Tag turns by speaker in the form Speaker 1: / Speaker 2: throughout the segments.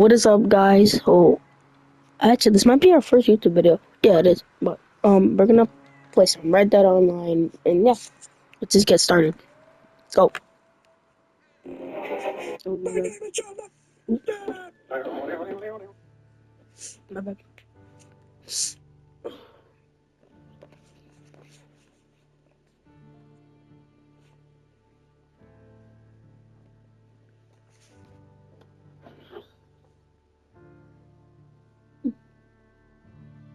Speaker 1: What is up, guys? Oh, actually, this might be our first YouTube video. Yeah, it is. But we're gonna play some Red Dead Online, and yeah, let's just get started. Let's go. My bad.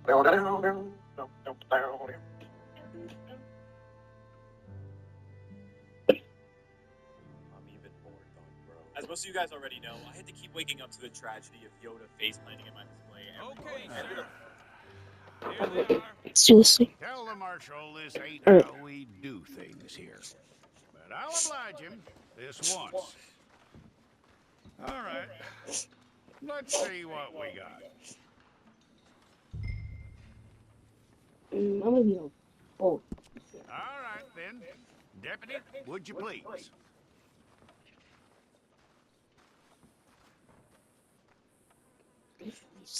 Speaker 2: As most of you guys already know, I had to keep waking up to the tragedy of Yoda face planting in my display.
Speaker 3: Okay, sir. Here they are.
Speaker 1: Seriously.
Speaker 3: Tell the marshal this ain't
Speaker 1: Alright.
Speaker 3: how we do things here. But I'll oblige him this once. All right. Let's see what we got.
Speaker 1: I'm gonna be on. Oh,
Speaker 3: All right, then. Deputy, would you please?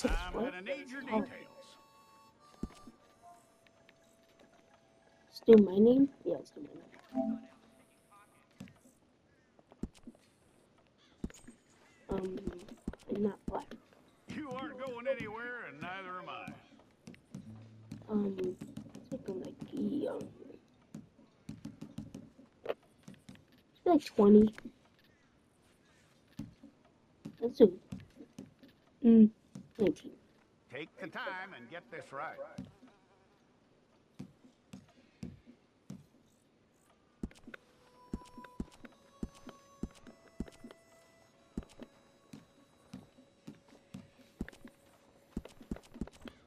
Speaker 3: I'm gonna need your details.
Speaker 1: let's do my name. Yeah, let's do my name. I'm not black.
Speaker 3: You aren't going anywhere, and neither am I.
Speaker 1: Something like like 20. Let's do 19.
Speaker 3: Take the time and get this right.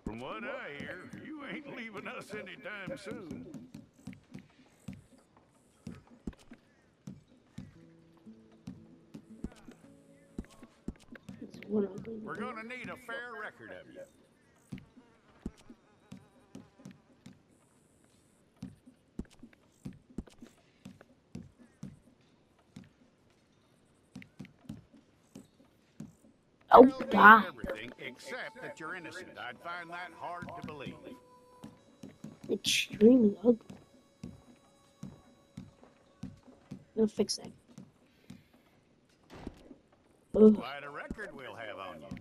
Speaker 3: From what I hear, you ain't leaving us anytime soon.
Speaker 1: It's one ugly.
Speaker 3: We're gonna need a fair record of you.
Speaker 1: Oh,
Speaker 3: Tell me
Speaker 1: God.
Speaker 3: everything except that you're innocent. I'd find that hard to believe.
Speaker 1: Extremely ugly. I'm gonna fix that. Ugh.
Speaker 3: Quite a record we'll have on you.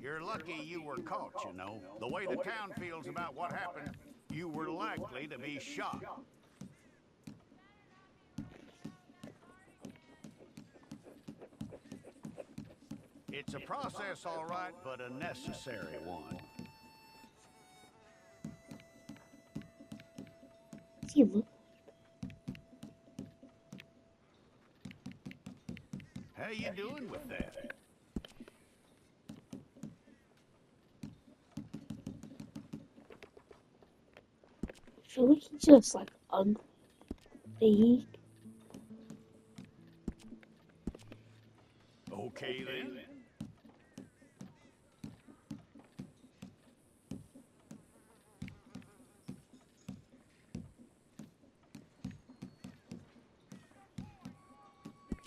Speaker 3: You're lucky you were caught, you know. The way the town feels about what happened, you were likely to be shot. It's a process, all right, but a necessary one.
Speaker 1: What's he look?
Speaker 3: How you doing with that?
Speaker 1: I feel like he's just like ugly. Fake.
Speaker 3: Okay, then.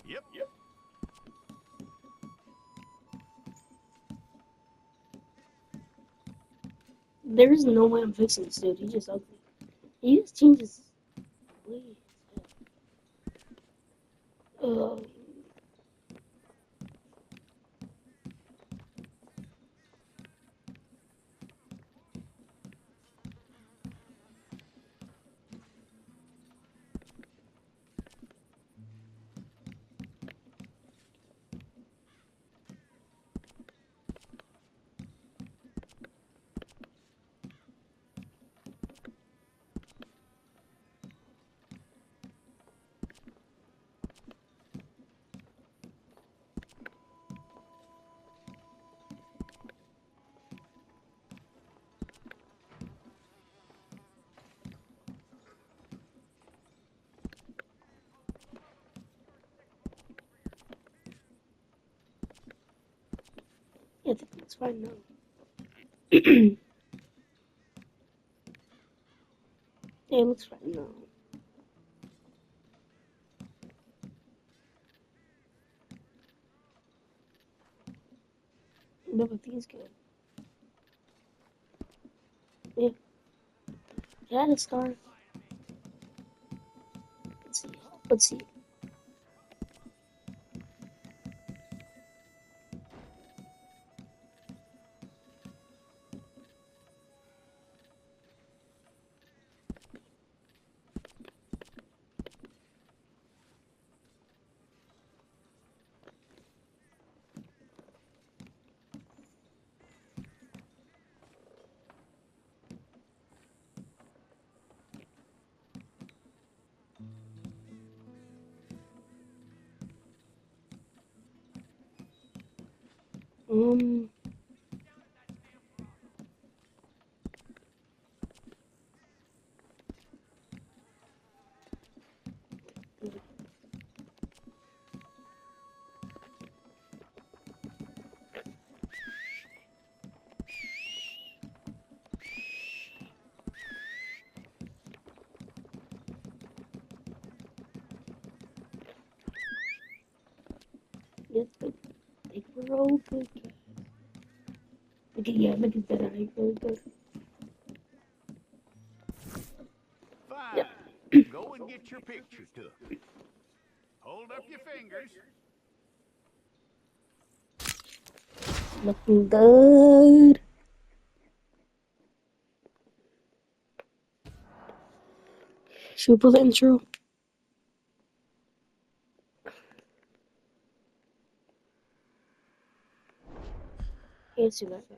Speaker 3: Yep.
Speaker 1: There's no way I'm fixing this dude. He's just ugly. He just changes ways. Ugh. Yeah, I think that's fine now. It looks fine now. No, but these good. Yeah. Yeah, the star. Let's see. Let's see. Um, yes, but they grow big. Look at, yeah, look at that eye. Really good.
Speaker 3: Fine.
Speaker 1: Yep.
Speaker 3: Go and get your picture took. Hold up your fingers.
Speaker 1: Looking good. Should we pull the intro? Can't see that guy.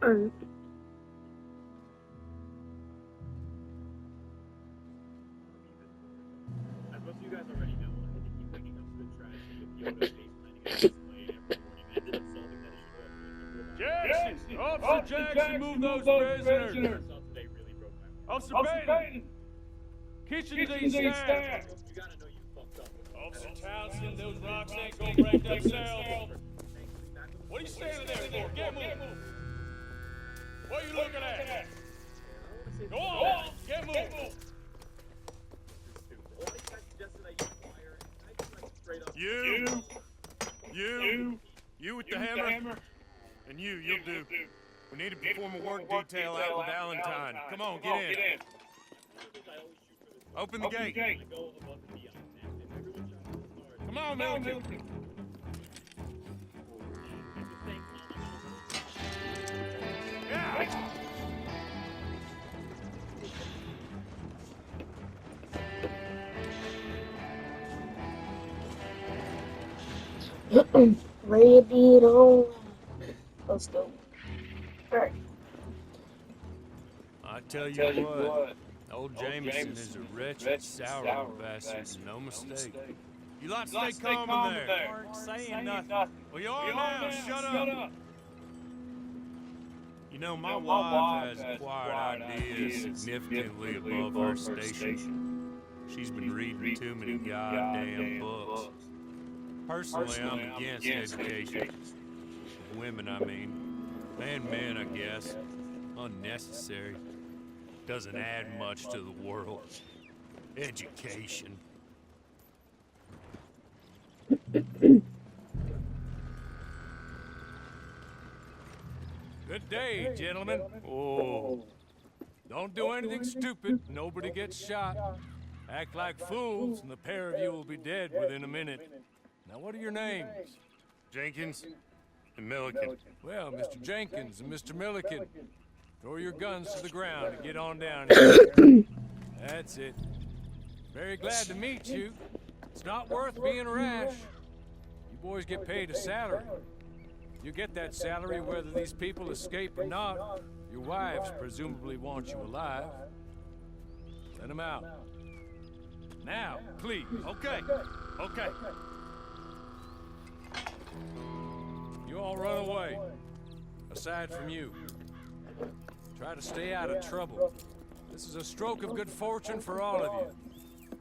Speaker 1: Alright.
Speaker 2: As most of you guys already know, I had to keep waking up to the tragedy of Yoda face planting a display every morning. I ended up solving that issue after a
Speaker 4: Jackson! Officer Jackson, move those prisoners!
Speaker 2: Today really broke my heart.
Speaker 4: Officer Baden! Kitchen D staff!
Speaker 2: You gotta know you fucked up.
Speaker 4: Officer Townsend, those rocks ain't gonna break themselves! What are you standing there for? Get moving! What are you looking at? Go on! Get moving!
Speaker 5: You with the hammer, and you'll do. We need to perform a work detail out with Valentine. Come on, get in. Open the gate. Come on, Milliken. Yeah.
Speaker 1: Ready on. Let's go. Alright.
Speaker 5: I tell you what, old Jameson is a wretched, sour bastard, no mistake. You like to stay calm in there.
Speaker 4: Aren't saying nothing.
Speaker 5: Well, you are now. Shut up. You know, my wife has acquired ideas significantly above her station. She's been reading too many goddamn books. Personally, I'm against education. Women, I mean. And men, I guess. Unnecessary. Doesn't add much to the world. Education.
Speaker 4: Good day, gentlemen. Oh. Don't do anything stupid. Nobody gets shot. Act like fools, and the pair of you will be dead within a minute. Now, what are your names?
Speaker 5: Jenkins and Milliken.
Speaker 4: Well, Mr. Jenkins and Mr. Milliken, throw your guns to the ground and get on down here. That's it. Very glad to meet you. It's not worth being rash. You boys get paid a salary. You get that salary whether these people escape or not. Your wives presumably want you alive. Let them out. Now, please.
Speaker 5: Okay.
Speaker 4: aside from you. Try to stay out of trouble. This is a stroke of good fortune for all of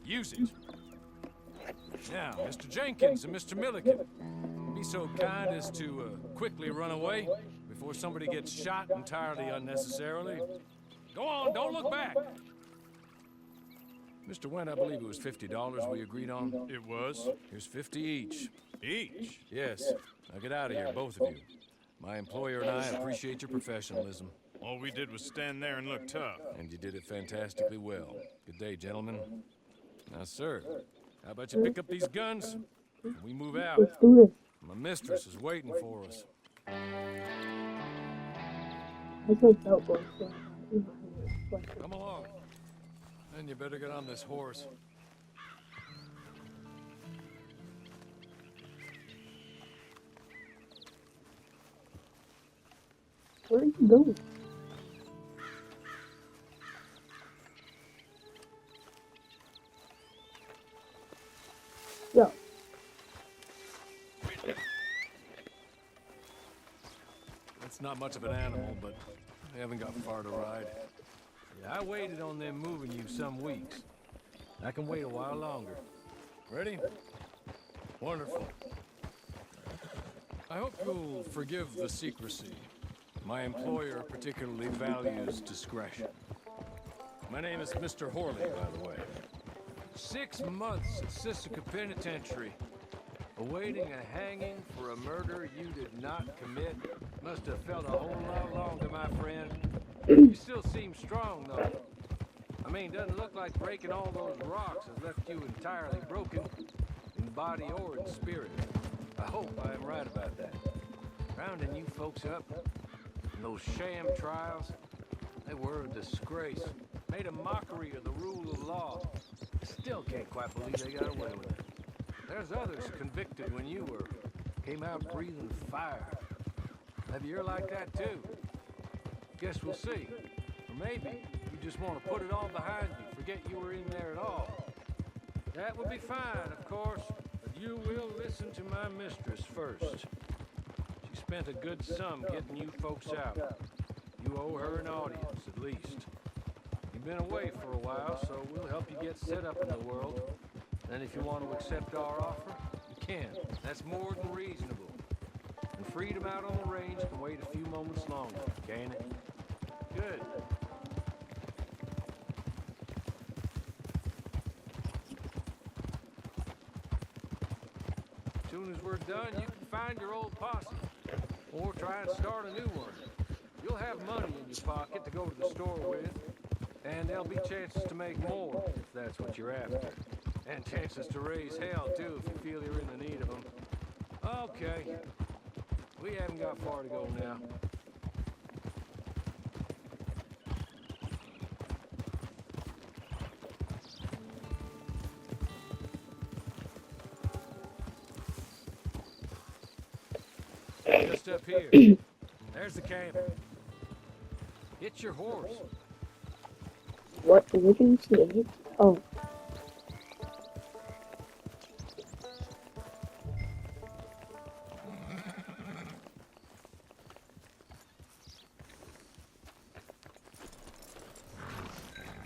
Speaker 4: you. Use it. Now, Mr. Jenkins and Mr. Milliken, be so kind as to quickly run away before somebody gets shot entirely unnecessarily. Go on, don't look back. Mr. Wendt, I believe it was $50 we agreed on.
Speaker 5: It was?
Speaker 4: Here's 50 each.
Speaker 5: Each?
Speaker 4: Yes. Now get out of here, both of you. My employer and I appreciate your professionalism.
Speaker 5: All we did was stand there and look tough.
Speaker 4: And you did it fantastically well. Good day, gentlemen. Now, sir, how about you pick up these guns and we move out?
Speaker 1: Let's do this.
Speaker 4: My mistress is waiting for us.
Speaker 1: I just felt like
Speaker 4: Come along. Then you better get on this horse.
Speaker 1: Where are you going? Yo.
Speaker 4: That's not much of an animal, but they haven't got far to ride. Yeah, I waited on them moving you some weeks. I can wait a while longer. Ready? Wonderful. I hope you'll forgive the secrecy. My employer particularly values discretion. My name is Mr. Horley, by the way. 6 months at Sisika Penitentiary, awaiting a hanging for a murder you did not commit. Must have felt a whole lot longer, my friend. You still seem strong, though. I mean, doesn't look like breaking all those rocks has left you entirely broken, in body or in spirit. I hope I am right about that. Rounding you folks up, and those sham trials, they were a disgrace. Made a mockery of the rule of law. Still can't quite believe they got away with it. There's others convicted when you were. Came out breathing fire. Maybe you're like that too. Guess we'll see. Or maybe you just want to put it all behind you, forget you were in there at all. That would be fine, of course, but you will listen to my mistress first. She spent a good sum getting you folks out. You owe her an audience, at least. You've been away for a while, so we'll help you get set up in the world. And if you want to accept our offer, you can. That's more than reasonable. And freedom out on the range can wait a few moments longer, can it? Good. As soon as we're done, you can find your old posse. Or try and start a new one. You'll have money in your pocket to go to the store with. And there'll be chances to make more, if that's what you're after. And chances to raise hell, too, if you feel you're in the need of them. Okay. We haven't got far to go now. Just up here. There's the cabin. Get your horse.
Speaker 1: What did you say? Oh.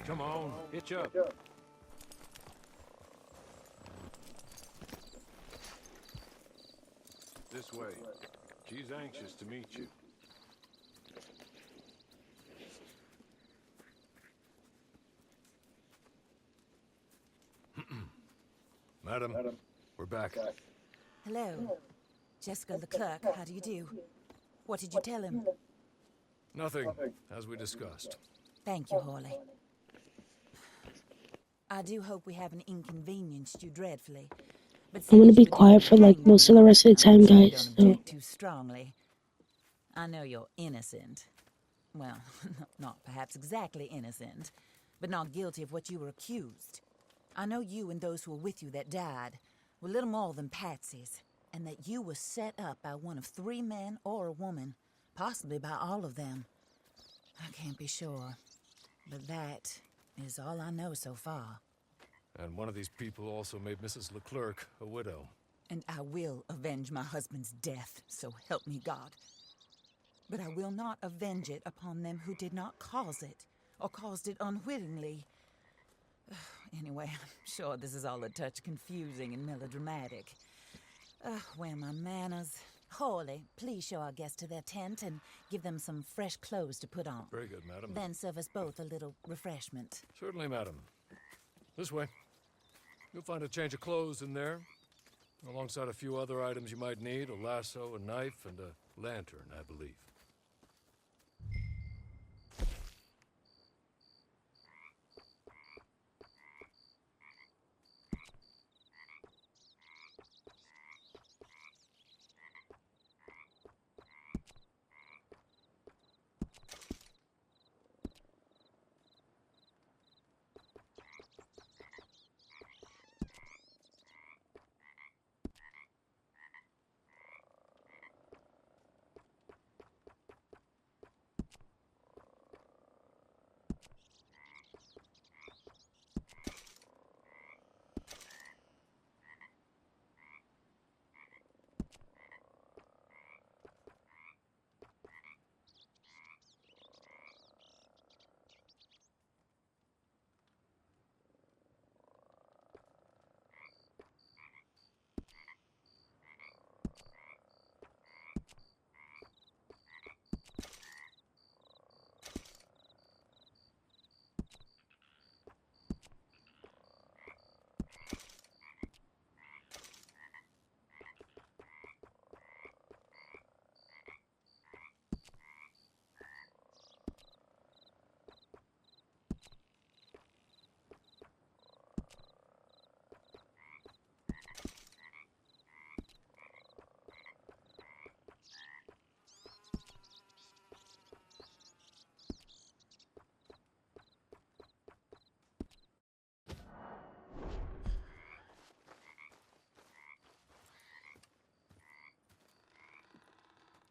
Speaker 4: Come on, hitch up. This way. She's anxious to meet you. Madam, we're back.
Speaker 6: Hello. Jessica Leclerc, how do you do? What did you tell him?
Speaker 4: Nothing, as we discussed.
Speaker 6: Thank you, Horley. I do hope we haven't inconvenienced you dreadfully. But
Speaker 1: I'm gonna
Speaker 6: since
Speaker 1: be
Speaker 6: you were
Speaker 1: quiet for like
Speaker 6: hanged,
Speaker 1: most of the rest of the time,
Speaker 6: I'm sure you
Speaker 1: guys.
Speaker 6: don't
Speaker 1: So
Speaker 6: object too strongly. I know you're innocent. Well, not perhaps exactly innocent, but not guilty of what you were accused. I know you and those who were with you that died were little more than patsies, and that you were set up by one of 3 men or a woman, possibly by all of them. I can't be sure, but that is all I know so far.
Speaker 4: And one of these people also made Mrs. Leclerc a widow.
Speaker 6: And I will avenge my husband's death, so help me God. but I will not avenge it upon them who did not cause it, or caused it unwittingly. Anyway, I'm sure this is all a touch confusing and melodramatic. Where are my manners? Hawley, please show our guests to their tent and give them some fresh clothes to put on.
Speaker 4: Very good, madam.
Speaker 6: Then serve us both a little refreshment.
Speaker 4: Certainly, madam. This way. You'll find a change of clothes in there, alongside a few other items you might need, a lasso, a knife, and a lantern, I believe.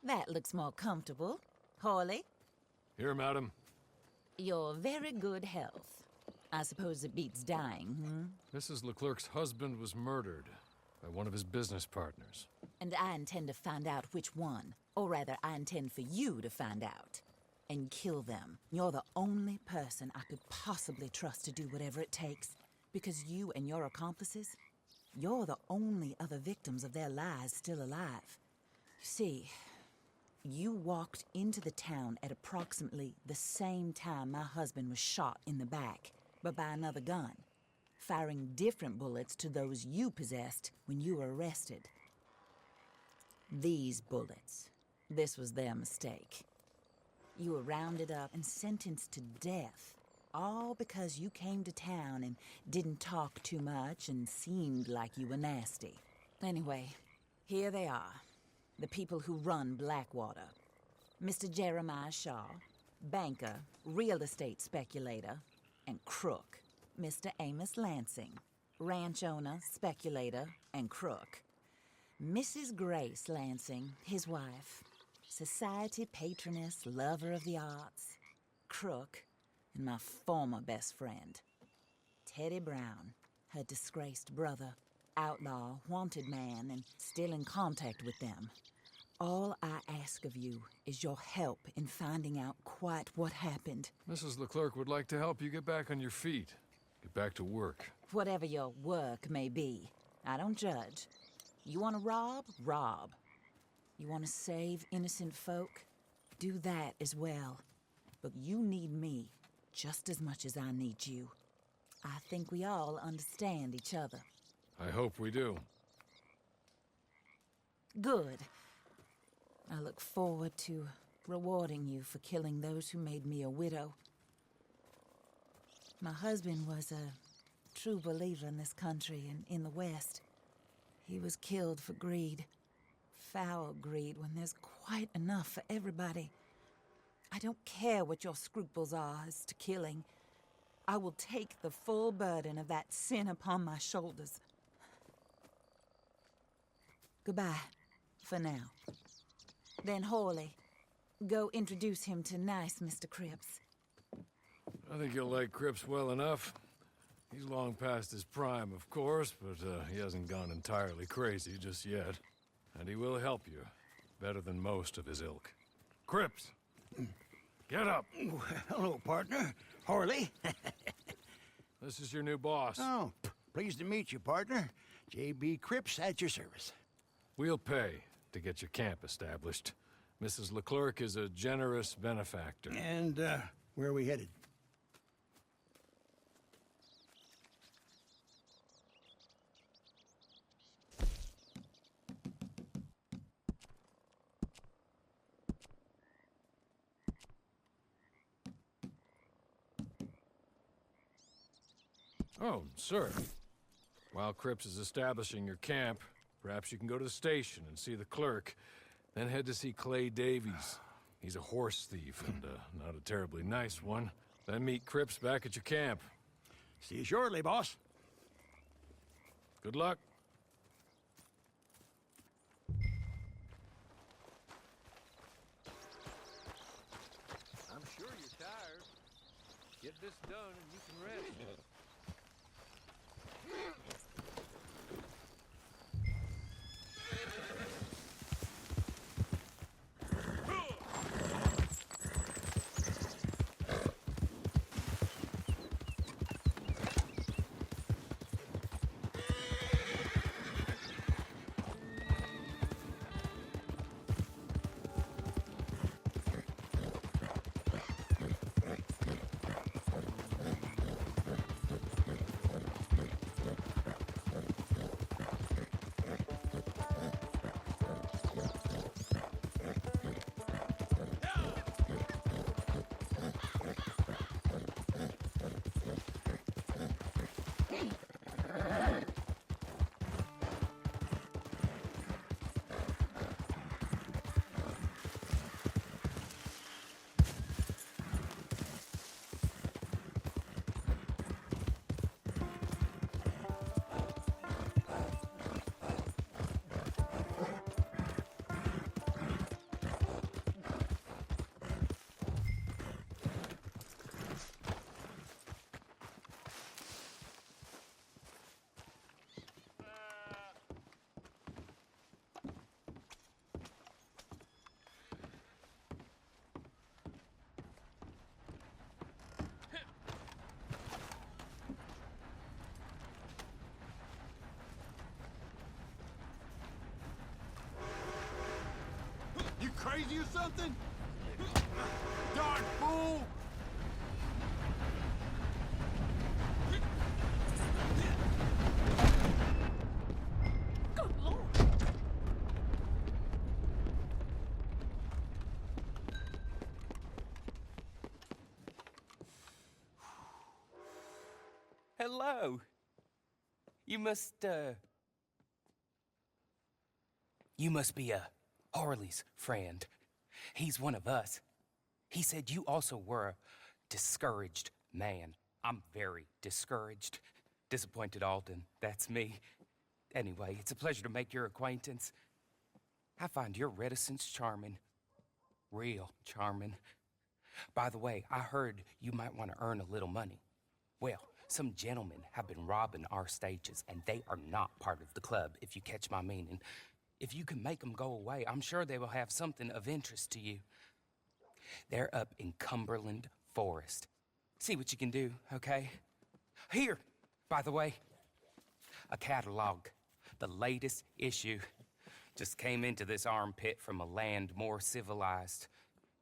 Speaker 6: That looks more comfortable. Hawley,
Speaker 4: Here, madam.
Speaker 6: your very good health. I suppose it beats dying, hmm?
Speaker 4: Mrs. Leclerc's husband was murdered by one of his business partners.
Speaker 6: And I intend to find out which one. Or rather, I intend for you to find out. And kill them. You're the only person I could possibly trust to do whatever it takes. Because you and your accomplices, you're the only other victims of their lies still alive. You see, you walked into the town at approximately the same time my husband was shot in the back, but by another gun, firing different bullets to those you possessed when you were arrested. These bullets, this was their mistake. You were rounded up and sentenced to death, all because you came to town and didn't talk too much and seemed like you were nasty. Anyway, here they are. The people who run Blackwater. Mr. Jeremiah Shaw, banker, real estate speculator, and crook. Mr. Amos Lansing, ranch owner, speculator, and crook. Mrs. Grace Lansing, his wife, society patroness, lover of the arts, crook, and my former best friend. Teddy Brown, her disgraced brother, outlaw, wanted man, and still in contact with them. All I ask of you is your help in finding out quite what happened.
Speaker 4: Mrs. Leclerc would like to help you get back on your feet. Get back to work.
Speaker 6: Whatever your work may be, I don't judge. You want to rob? Rob. You want to save innocent folk? Do that as well. But you need me just as much as I need you. I think we all understand each other.
Speaker 4: I hope we do.
Speaker 6: Good. I look forward to rewarding you for killing those who made me a widow. My husband was a true believer in this country and in the West. He was killed for greed. Foul greed when there's quite enough for everybody. I don't care what your scruples are as to killing. I will take the full burden of that sin upon my shoulders. Goodbye, for now. Then Hawley, go introduce him to nice Mr. Cripps.
Speaker 4: I think you'll like Cripps well enough. He's long past his prime, of course, but he hasn't gone entirely crazy just yet. And he will help you, better than most of his ilk. Cripps, get up.
Speaker 3: Hello, partner. Harley.
Speaker 4: This is your new boss.
Speaker 3: Oh, pleased to meet you, partner. J.B. Cripps at your service.
Speaker 4: We'll pay to get your camp established. Mrs. Leclerc is a generous benefactor.
Speaker 3: And, where are we headed?
Speaker 4: Oh, sir. While Cripps is establishing your camp, perhaps you can go to the station and see the clerk, then head to see Clay Davies. He's a horse thief, and not a terribly nice one. Then meet Cripps back at your camp.
Speaker 3: See you shortly, boss.
Speaker 4: Good luck.
Speaker 5: I'm sure you're tired. Get this done and you can rest.
Speaker 3: You crazy or something? Darn fool!
Speaker 7: Hello. You must be Harley's friend. He's one of us. He said you also were a discouraged man. I'm very discouraged. Disappointed Alden, that's me. Anyway, it's a pleasure to make your acquaintance. I find your reticence charming. Real charming. By the way, I heard you might want to earn a little money. Well, some gentlemen have been robbing our stages, and they are not part of the club, if you catch my meaning. If you can make them go away, I'm sure they will have something of interest to you. They're up in Cumberland Forest. See what you can do, okay? Here, by the way, a catalog. The latest issue. Just came into this armpit from a land more civilized.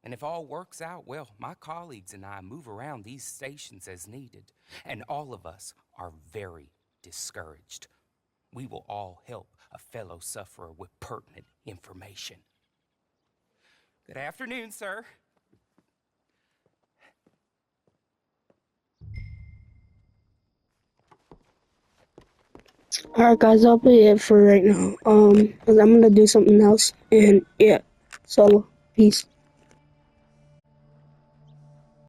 Speaker 7: And if all works out, well, my colleagues and I move around these stations as needed. And all of us are very discouraged. We will all help a fellow sufferer with pertinent information. Good afternoon, sir.
Speaker 1: Alright guys, that'll be it for right now. 'Cause I'm gonna do something else, and yeah, so peace.